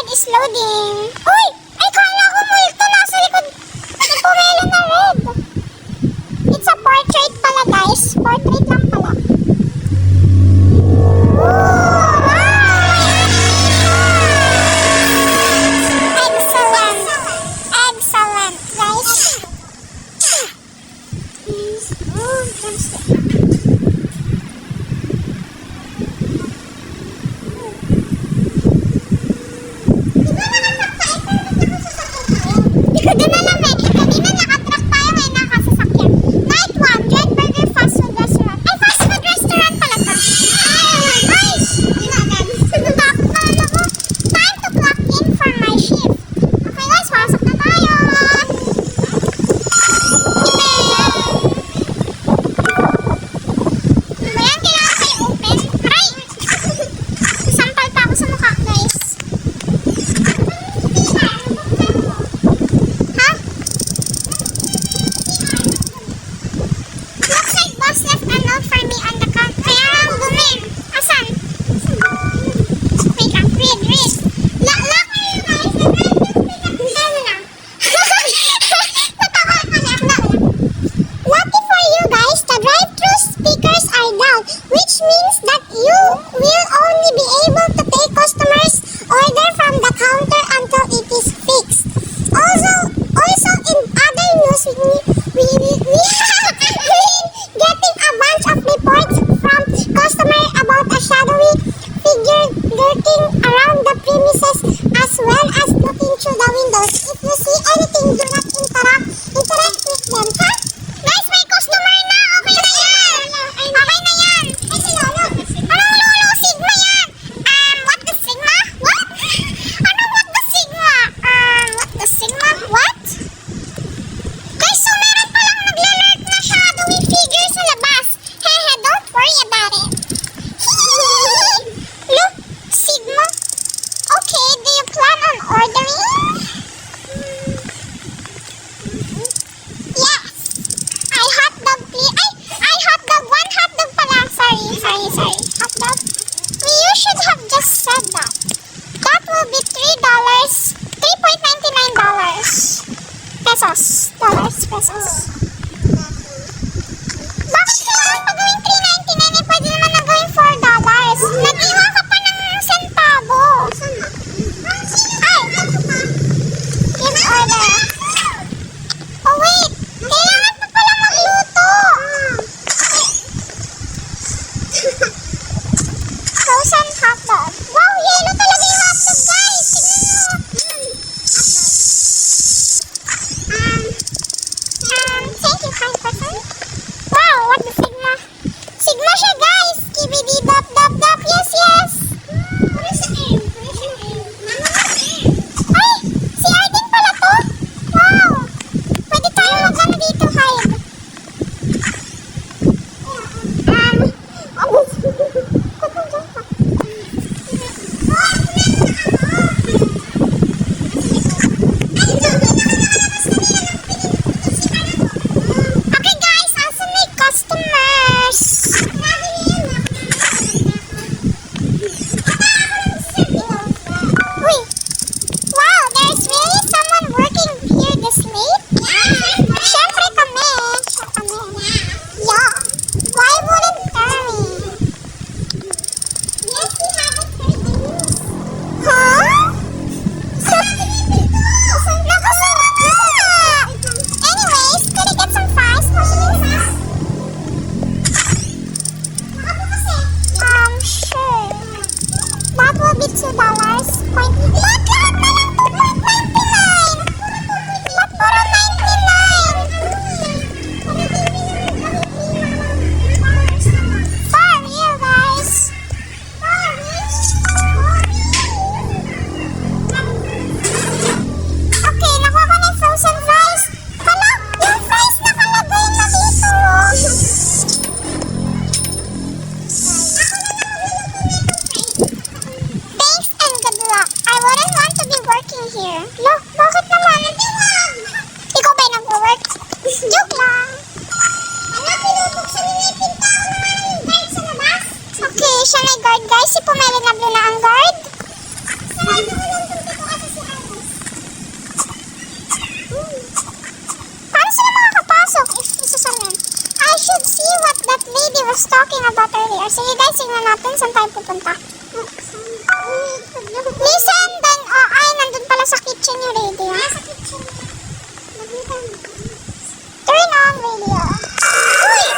is loading. Uy! Ay, kala ko multo nasa likod ni Pumelo na red. It's a portrait pala, guys. Portrait lang pala. Excellent. Excellent, guys. Hindi na lang eh. Kanina nakatrack tayo ngayon nakasasakyan. Night 1, Dread Burger Fast Food Restaurant. Ay, fast food restaurant pala to. Nice! Sinundak na ako. Time to clock in for my shift. Okay guys, pasok na tayo. Ayan, kailangan kayo open. Aray! Sampal pa ako sa mukha, guys. Looks like boss left a note for me on the counter. Kaya lang bumi. Asan? Wait lang. Read. Lock. Ano lang? Natawa ka niya. Lucky for you guys, the drive-thru speakers are down, which means that you will only be able to take customers' order from the counter until it is fixed. Also in other news, we getting a bunch of reports from customers about a shadowy figure lurking around the premises as well as looking through the windows. If you see anything, do not interact with them, ha? Guys, may customer na! Okay na yan! Okay na yan! Ay, si Lolo! Anong Lolo? Sigma yan! What the Sigma? What? Anong what the Sigma? What the Sigma? What? Guys, so meron palang naglalurk na shadowy figure sa labas. Hehe, don't worry about it. Look, Sigma. Okay, do you plan on ordering? Yes. I hotdog please. I hotdog. One hotdog pala. Sorry. Hotdog. You should have just said that. That will be $3. $3.99. Pesos. Bakit kailangan pa gawing $3.99? Pwede naman na gawing $4. Nag-iwa ka pa ng sentabo. Ay! Give order. Oh wait! Kailangan pa pala magluto. Frozen hotdog. Wow! Yellow talaga yung hotdog, guys! Tignan nyo. was talking about earlier. Sige guys, tingnan natin saan tayo pupunta. Listen, then, ay, nandun pala sa kitchen yung radio. Sa kitchen. Turn on radio. Uy!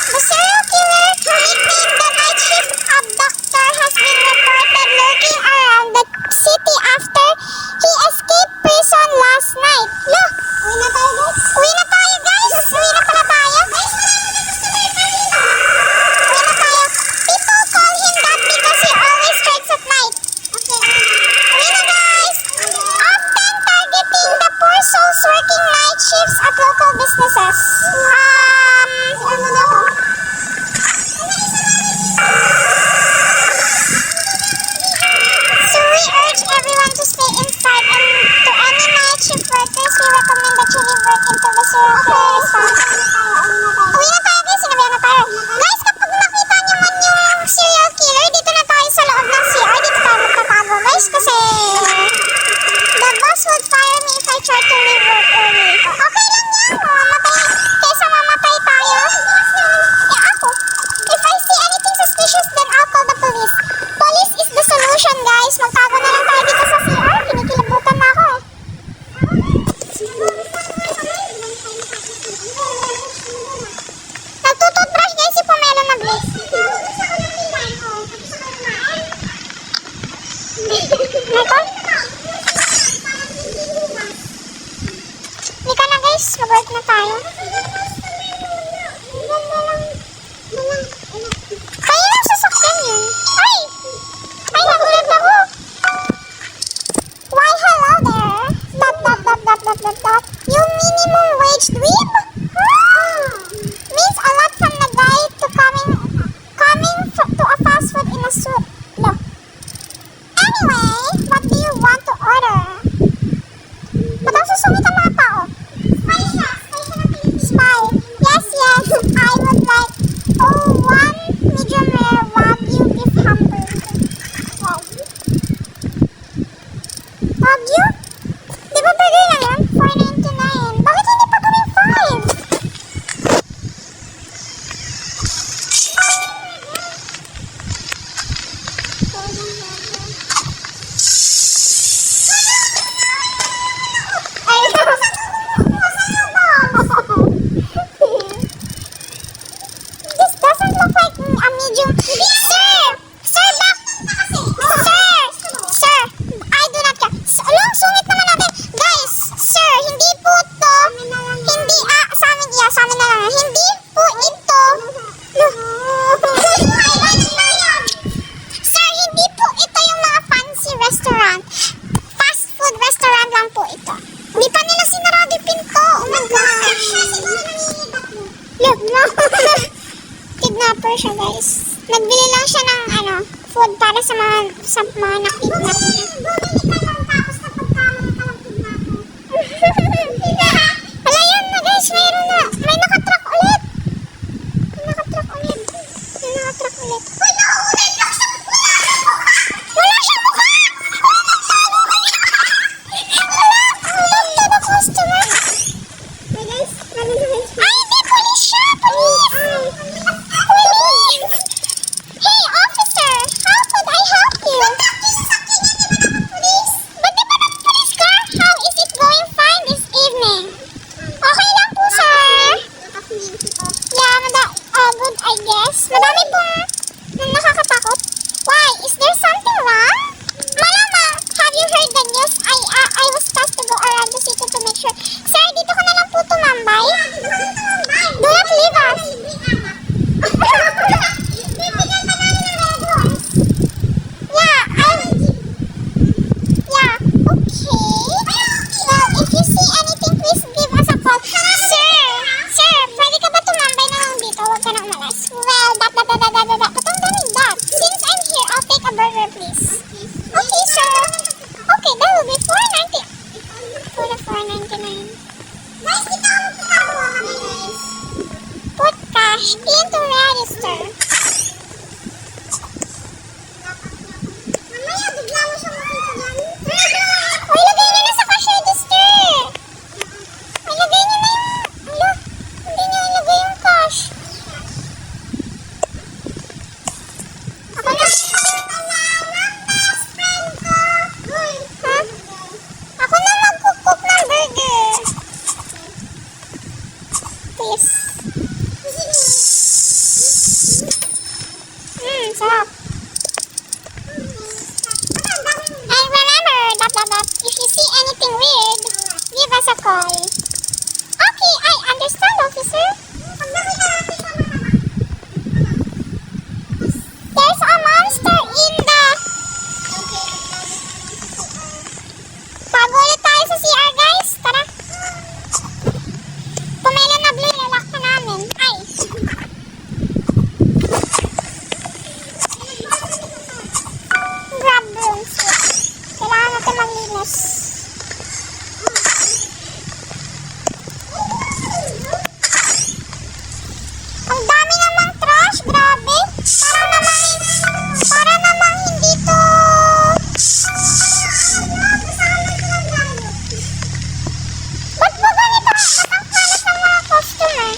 The serial killer nicknamed the night shift abductor has been reported lurking around the city after he escaped prison last night. Look! Uwi na tayo guys. Uwi na tayo guys. Uwi na pala tayo. Uwi na tayo. People call him that because he always strikes at night. Okay. Uwi na guys. Often targeting the poor souls working night shifts at local businesses. So we urge everyone to stay inside, and to any night shift workers, we recommend that you leave work until the serial killer is found. Uwi na tayo guys, sinabihan na tayo. Guys, kapag nakita niyo man yung serial killer, dito na tayo sa loob ng CR. Dito tayo magtatago guys, kasi the boss would fire me if I try to leave work early. Okay lang yan, mamatay, kesa mamatay tayo. Ako, if I see anything suspicious, then I'll call the police. Police is the solution guys. Magtago na lang tayo dito sa CR. Kinikilabutan na ako. Nagtututbrush guys si Pamela na bless. Michael? Hindi ka na guys. Mag-work na tayo. Kaya lang sasakyan yun. Ay! Ay, nagulat ako. Why, hello there. You minimum wage dweeb? Means a lot from the guy to coming to a fast food in a suit. No. Anyway, what do you want to order? Ba't ang susungit ang mga tao? Spy. Yes, I would like one medium rare Wagyu beef hamburger. Wagyu? Di ba burger lang yan? $4.99. Bakit hindi pa gawing 5? This doesn't look like a medium. Sir, back. Sir, I do not care. Long sungit naman natin. Guys, sir, hindi po to, sa amin na lang. Hindi po ito. Sir, hindi po ito yung mga fancy restaurant. Fast food restaurant lang po ito. Hindi pa nila sinarado yung pinto. Oh my gosh. Look, no. Kidnapper siya, guys. Nagbili lang siya ng food para sa mga nakidnap niya. Wala yan na guys, mayroon na. May nakatrack ulit. Wala siyang mukha. Talk to the customer. Ay, may police siya. Police. Hey, officer, how could I help you? Yes. Ang dami namang trash, grabe. Para namang hindi to. Ba't ba ganito? Ba't ang kalat ng mga customer?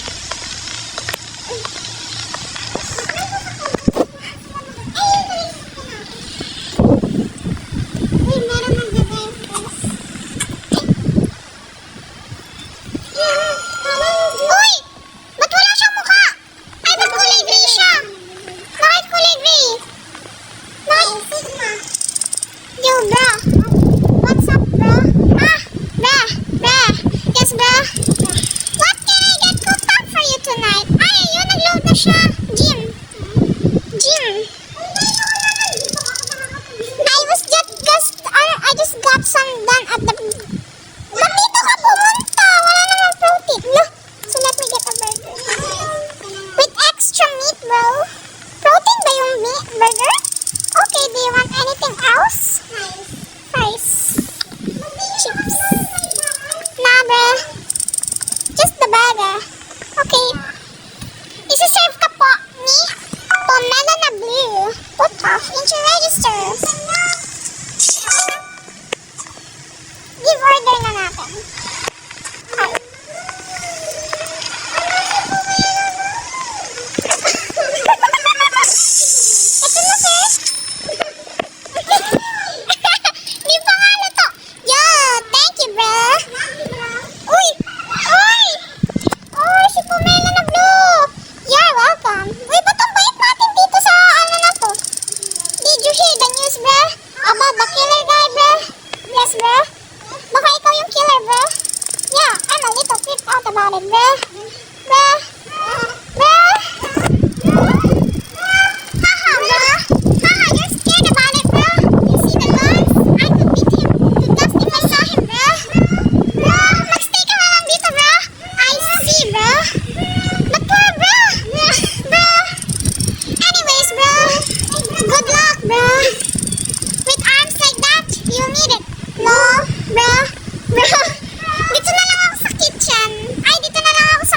Uy, meron nagbe-bento. Uy! Ba't wala siyang mukha? Ay, ba't kulay gray siya? Bakit kulay gray? Yo, bro. What's up, bro? Ah, bro. Bro. Yes, bro. What can I get cooked up for you tonight? Ay, yun, nag-load na siya. Gym. I just got some done at the... Nandito ka pumunta. Wala namang protein. No. So let me get a burger. With extra meat, bro. Protein ba yung meat burger? Okay, do you want anything else? Fries. Chips. Nah, bro. Just the burger. Okay. Isi-serve ka po ni Pomelo na Blue. Put off into register. Give order na natin. Ay. Ito na, sir. Di pa nga na to. Yo, thank you, bro. Uy! Uy! Uy, si Pomelo na Blue. You're welcome. Uy, ba't ang bait natin dito sa ano na to? Did you hear the news, bro? About the killer guy, bro? Yes, bro. Baka ikaw yung killer, bro. Yeah, I'm a little creeped out about it, bro. Bro. Bro. Haha, bro. Haha, you're scared about it, bro. You see the guns? I could beat him to dust if I saw him, bro. Bro, magstay ka na lang dito, bro. I see, bro. But poor, bro. Bro. Anyways, bro. Good luck, bro. With arms like that, you'll need it. No, bro. Bro. Dito na lang ako sa kitchen. Ay, dito na lang ako sa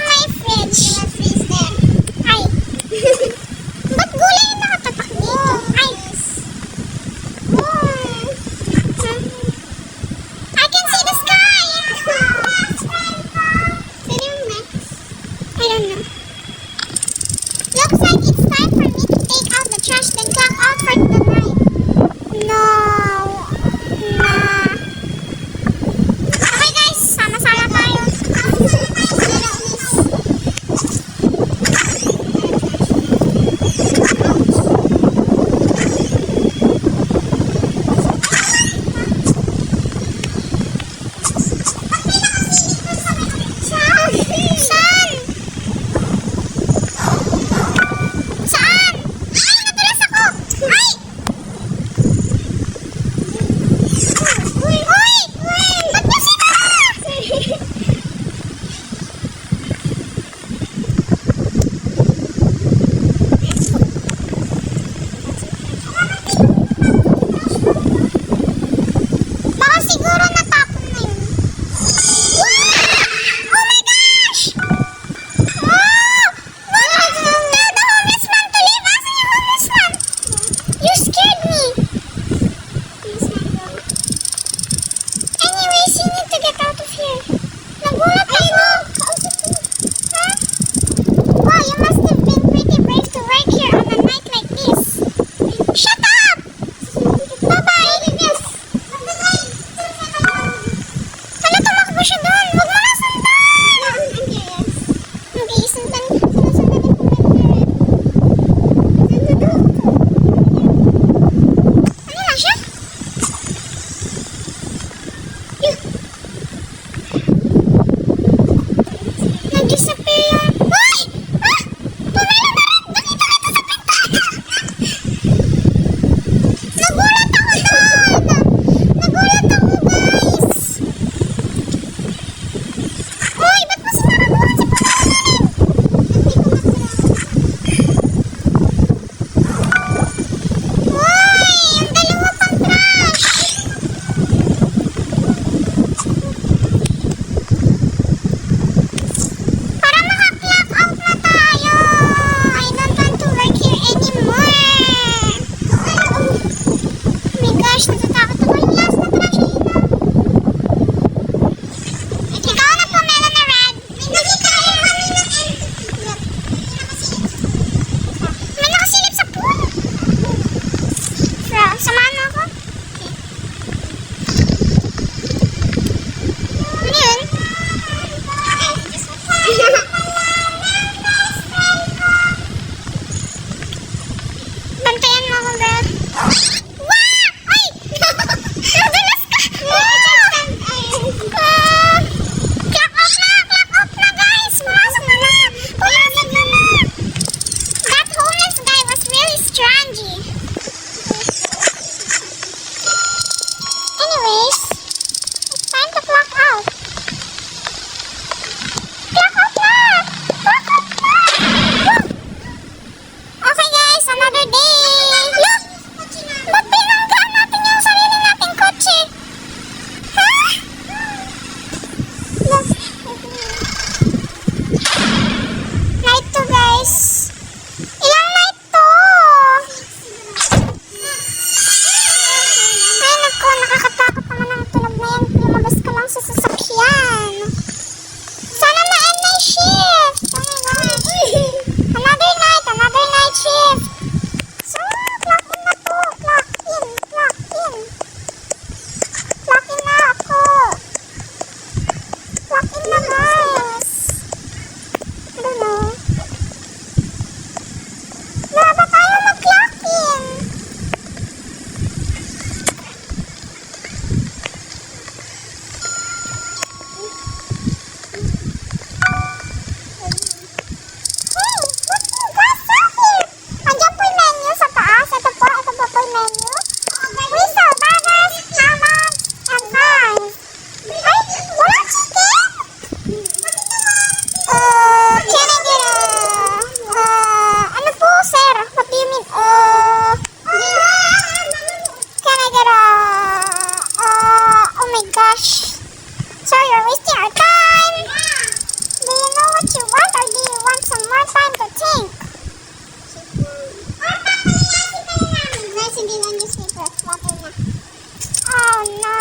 Oh no.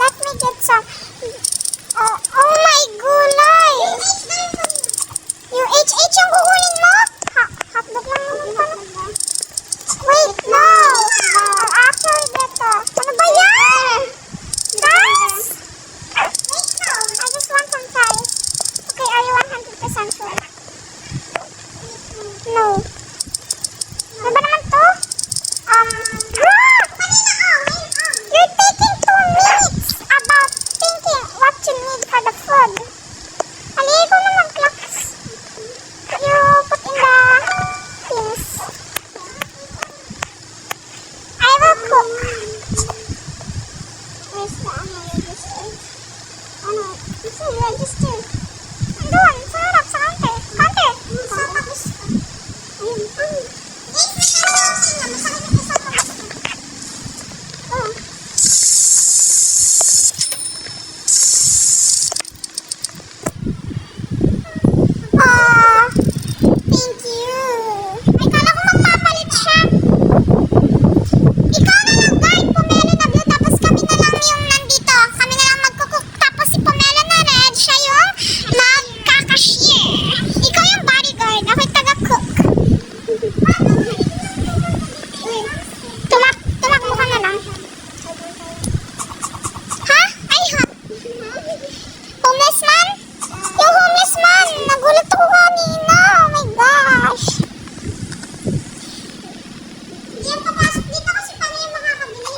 Let me get some. Oh my gulay. Yung HH yung kukunin mo? Hotdog lang naman pala. Wait, no. Actually, dito. Ano ba yan? Guys? Wait, no. I just want some fries. Okay, are you 100% sure? No. Ano ba naman to? You're taking 2 minutes about thinking what you need for the food. Halika ko na mag-clocks. You put in the things. I will cook. Where's the register? Ano? It's a register. Doon, sa harap, sa counter. Counter! Tapos, ayun. Oh. Thank you. Akala ko magpapalit siya. Ikaw na lang, guard. Pomelo na blue. Tapos kami na lang yung nandito. Kami na lang magkukook. Tapos si Pomelo na red. Siya yung magkakashare. Ikaw yung bodyguard. Ako yung taga-cook. Tumakbo ka na lang. Ha? Ay, ha? Homeless man? Yung homeless man. Nagulat ako kanina. Oh my gosh. Hindi yung papasok dito kasi paano yung makakabili.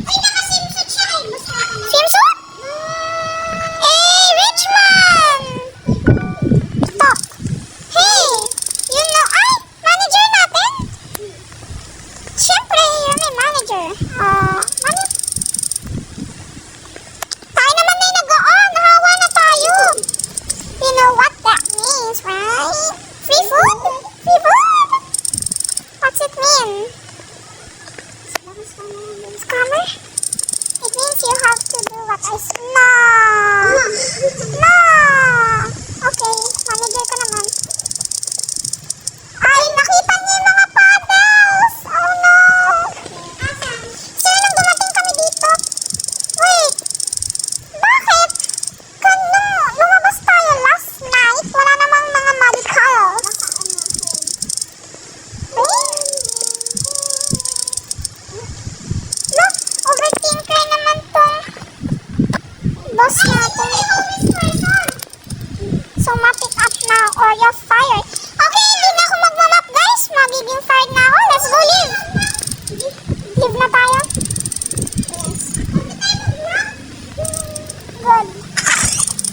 Ay, naka-swimsuit siya. Ay, basta ka na. Swimsuit? Hey, rich man! Stop. Hey, you know, ay, manager natin? Siyempre, you're my manager. Ano? Tayo naman na yung nag-on. Hawa na tayo. You know what that means, right? Free food? Free food? What's it mean? Scammer? It means you have to do what I say. No! No! Okay, manager ka naman. Ay, nakita niyo yung mga paddles! Oh no! Sir, nang dumating kami dito. Wait! Bakit? Lumabas tayo last night. Wala namang mga medicals. Look, overthinker naman tong boss natin. So, map it up now or you're fired. Okay, hindi na ako magmamap, guys. Magiging fired na ako. Let's go live. Live na tayo. Good.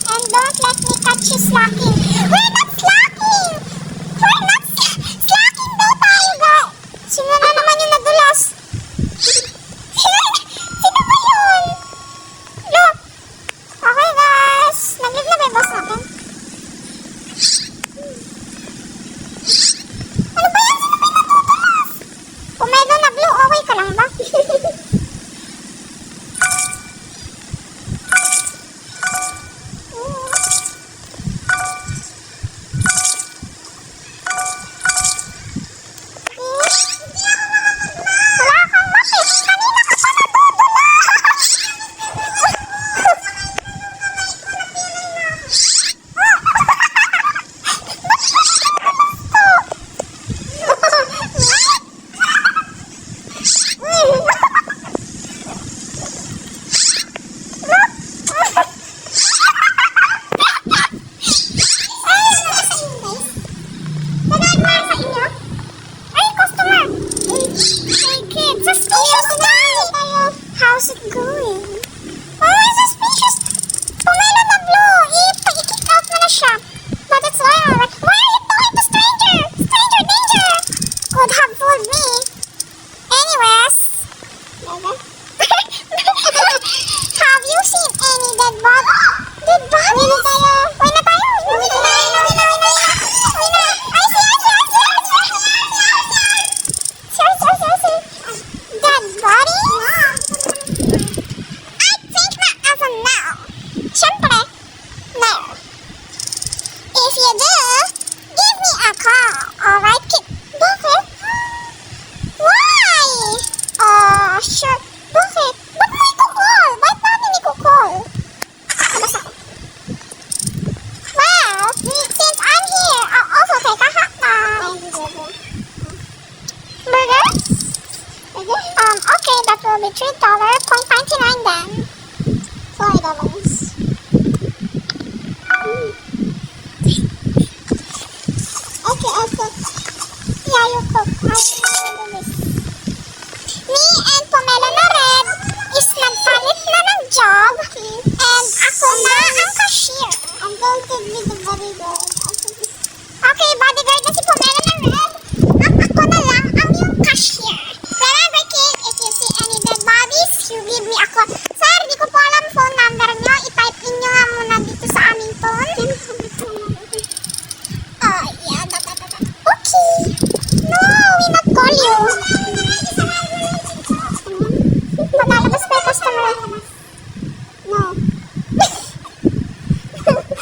And don't let me catch you slacking. We're not slacking! We're not slacking daw tayo, guys. Sino na naman yung nadulas? Sino ba yun? Look. Okay, guys. Nag-live na ba yung boss natin? Ano ba yan? Sino ba yung natutulas? Pomelo na blue. Okay ka lang ba? $4.99 then. $4. Okay, okay. Yeah, you cook. I will do this. Me and Pamela na red is nagpalit na ng job and ako na ang cashier. I'm going to be the bodyguard. Okay, bodyguard na si Pamela na red. At ako na lang ang yung cashier. Remember, kid, if you see any dead bodies, you give me a call. Sir, di ko po alam phone number nyo. I-type in nyo nga muna dito sa aming phone. Oh, yeah. Okay. No, we not call you. Malalabas pa yung customer. No.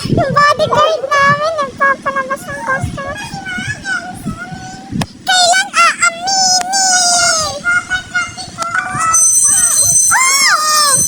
Yung bodyguard namin, nagpapalabas ng customer. Kailan aaminin? Oh!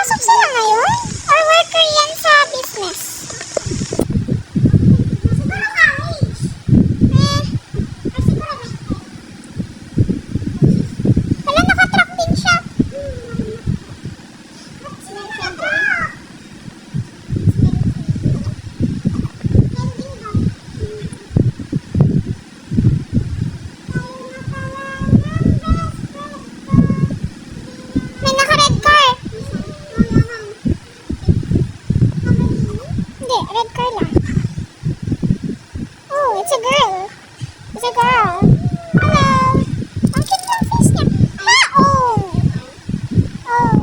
Pasok sila ngayon? Or worker yan sa business? Siguro college. Siguro wala, nakatrack din siya. May naka-red car. Hindi, red car lang. Oh, it's a girl. It's a girl. Hello. Ang cute ng face niya. Ah, oh. Oh.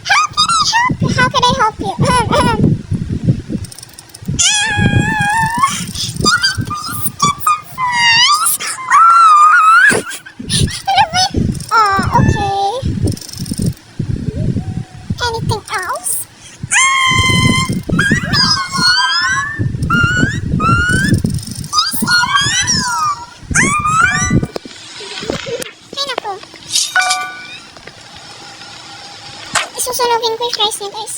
Hi, how can I help you? Okay. Anything else? Ay, naku. Isusunogin ko yung fries niya, guys.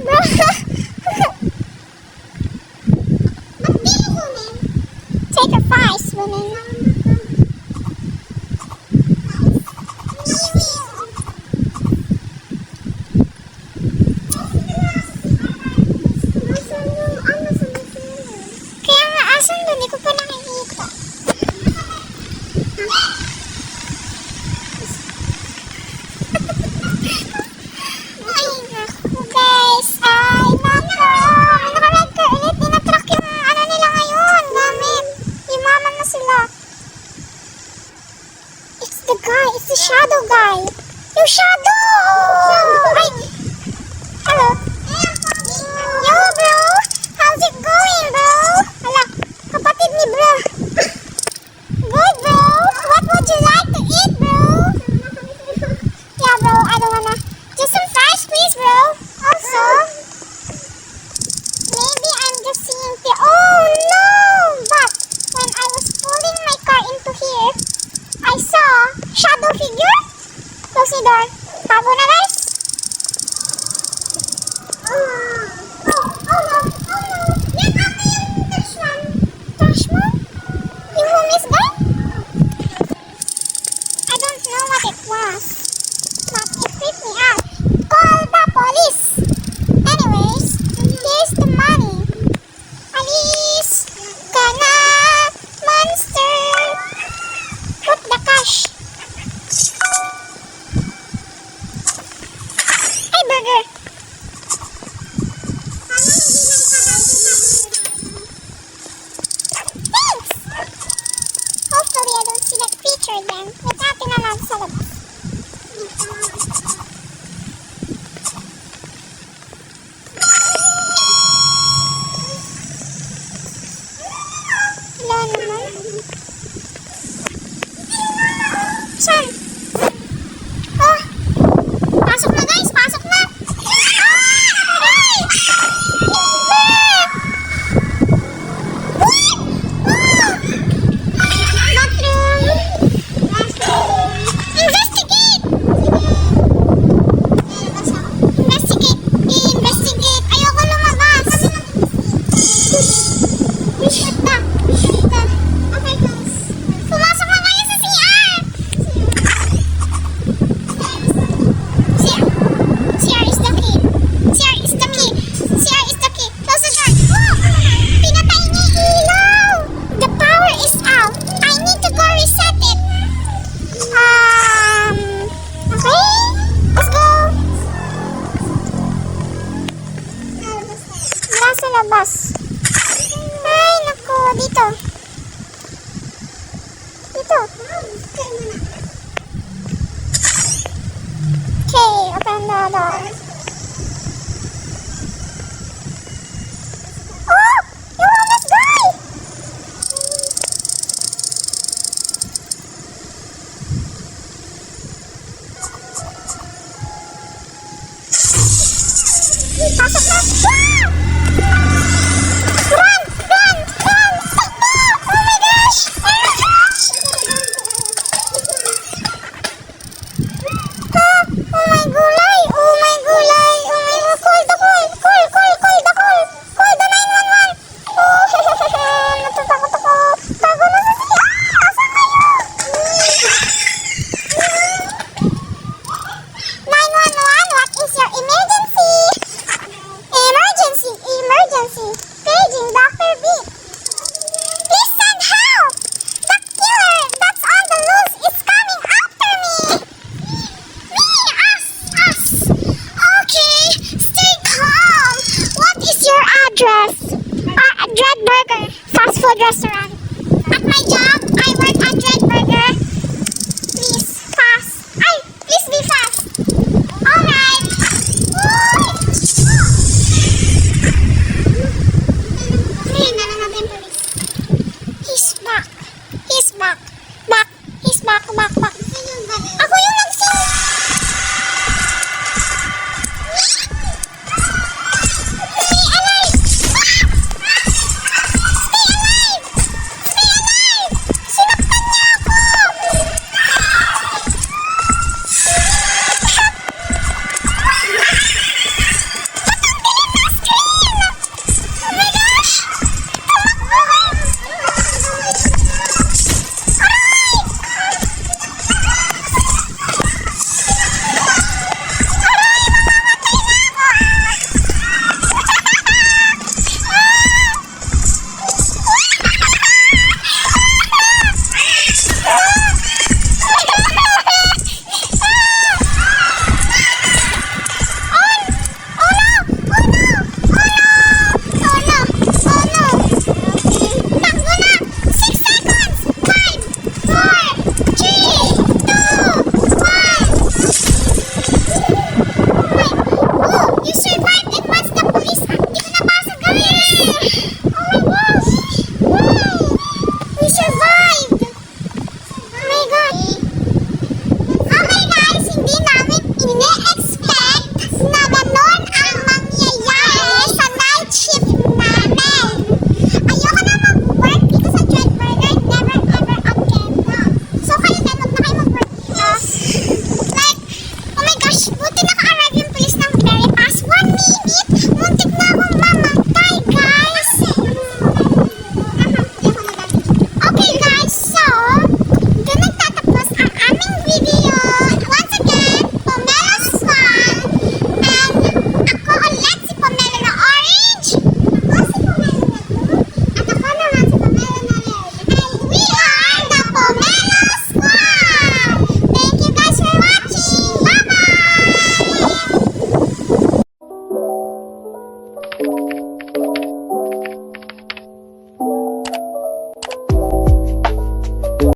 Bro. Take a fries, woman. Kaya nga, asan doon? Hindi ko pa nakikita. Ay, naku guys. Ay, naku. Naka-red car ulit. Dinatrack yung ano nila ngayon. Gamit. Imaman na sila. It's the guy. It's the shadow guy. Yung shadow! Ay! Hello? Yo, bro! How's it going, bro? Hala, kapatid ni bro. Good, bro. What would you like to eat, bro? Yeah, bro. I don't wanna. Just some fries, please, bro. Also, maybe I'm just seeing the. Oh no! But when I was pulling my car into here, I saw shadow figure. Close the door. Tabo na, guys. Oh no! Yan ate yung Trashman. Trashman? Yung homeless guy? I don't know what it was, but it freaked me out. Call the police! Anyways, here's the money. Alice! Kana! Monster! Put the cash. Hey, burger! Thanks! Hopefully I don't see that creature again. Wait natin na lang sa labas. Wala naman. Saan? Oh! Pasok na, guys! Pasok na! Ay! Investigate! Investigate! Ayoko lumabas! Pumasok na kayo sa CR! CR is the key. CR is the key. CR is the key. Close the door. Oh! Pinatay niya yung ilaw! The power is out. I need to go reset it. Okay? Let's go! Wala sa labas. Ay, naku. Dito. Dito. Okay, open the door. Oh! Yung homeless guy! Pasok na! Ah! Run! Run! Run! Takbo! fast food restaurant. At my job,